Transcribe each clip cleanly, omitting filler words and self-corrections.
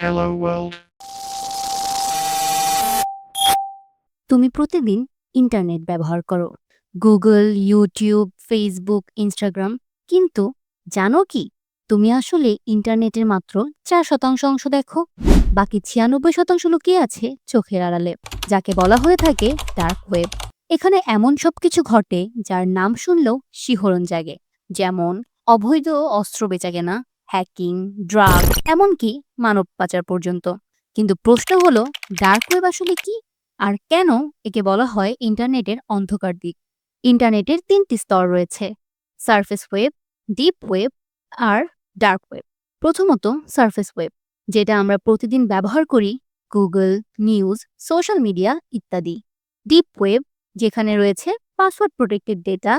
Hello world. তুমি প্রতিদিন internet ব্যবহার করো, গুগল, ইউটিউব, ফেসবুক, ইনস্টাগ্রাম। কিন্তু জানো কি, তুমি আসলে ইন্টারনেটের মাত্র 4% অংশ দেখো। বাকি 96% লুকিয়ে আছে চোখের আড়ালে, যাকে বলা হয়ে থাকে ডার্ক ওয়েব। এখানে এমন সবকিছু ঘটে যার নাম শুনলেও শিহরণ জাগে, যেমন অবৈধ অস্ত্র বেচাকেনা, হ্যাকিং, ড্রাগ, এমনকি মানব পাচার পর্যন্ত। কিন্তু প্রশ্ন হলো, ডার্ক ওয়েব আসলে কি, আর কেন একে বলা হয় ইন্টারনেটের অন্ধকার দিক? ইন্টারনেটের 3টি স্তর রয়েছে: সারফেস ওয়েব, ডিপ ওয়েব আর ডার্ক ওয়েব। প্রথমত সারফেস ওয়েব, যেটা আমরা প্রতিদিন ব্যবহার করি, গুগল, নিউজ, সোশ্যাল মিডিয়া ইত্যাদি। ডিপ ওয়েব, যেখানে রয়েছে password protected data,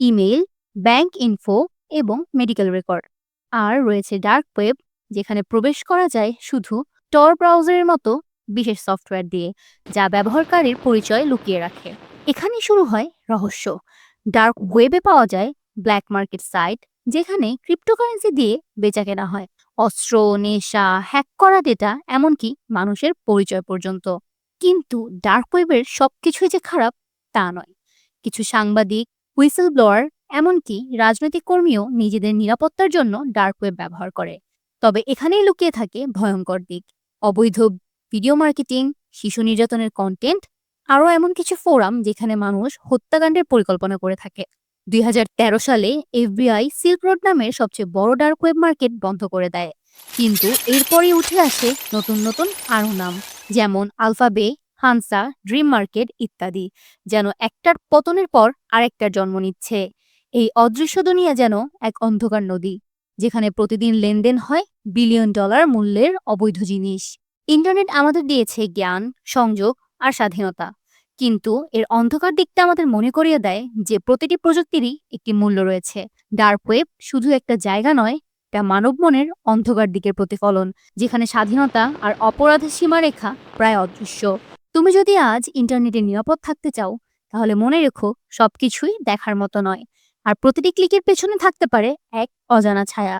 email, bank info এবং মেডিকেল রেকর্ড। আর রয়েছে ডার্ক ওয়েব, যেখানে প্রবেশ করা যায় শুধু টর ব্রাউজারের মতো বিশেষ সফটওয়্যার দিয়ে, যা ব্যবহারকারীর পরিচয় লুকিয়ে রাখে। এখানেই শুরু হয় রহস্য। ডার্ক ওয়েবে পাওয়া যায় ব্ল্যাক মার্কেট সাইট, যেখানে ক্রিপ্টোকারেন্সি দিয়ে বেচাকেনা হয়, অস্ত্র, নেশা, হ্যাক করা ডেটা, এমনকি মানুষের পরিচয় পর্যন্ত। কিন্তু ডার্ক ওয়েবের সবকিছুই যে খারাপ তা নয়। কিছু সাংবাদিক, হুইসেল ব্লোয়ার, এমনকি রাজনৈতিক কর্মীও নিজেদের নিরাপত্তার জন্য ডার্ক ওয়েব ব্যবহার করে। তবে এখানেই লুকিয়ে থাকে ভয়ঙ্কর দিক: অবৈধ ভিডিও মার্কেটিং, শিশু নির্যাতনের কন্টেন্ট, আরও এমন কিছু ফোরাম যেখানে মানুষ হত্যাকাণ্ডের পরিকল্পনা করে থাকে। 2013 সালে এফবিআই সিল্ক রোড নামের সবচেয়ে বড় ডার্ক ওয়েব মার্কেট বন্ধ করে দেয়। কিন্তু এরপরই উঠে আসে নতুন নতুন আরও নাম, যেমন আলফাবে, হানসা, ড্রিম মার্কেট ইত্যাদি, যেন একটার পতনের পর আরেকটার জন্ম নিচ্ছে। এই অদৃশ্য দুনিয়া যেন এক অন্ধকার নদী, যেখানে প্রতিদিন লেনদেন হয় বিলিয়ন ডলার মূল্যের অবৈধ জিনিস। ইন্টারনেট আমাদের দিয়েছে জ্ঞান, সংযোগ আর স্বাধীনতা, কিন্তু এর অন্ধকার দিকটা আমাদের মনে করিয়ে দেয় যে প্রতিটি প্রযুক্তিরই একটি মূল্য রয়েছে। ডার্ক ওয়েব শুধু একটা জায়গা নয়, এটা মানব মনের অন্ধকার দিকের প্রতিফলন, যেখানে স্বাধীনতা আর অপরাধের সীমারেখা প্রায় অদৃশ্য। তুমি যদি আজ ইন্টারনেটে নিরাপদ থাকতে চাও, তাহলে মনে রেখো, সবকিছুই দেখার মতো নয়, আর প্রতিটি ক্লিকের পেছনে থাকতে পারে এক অজানা ছায়া।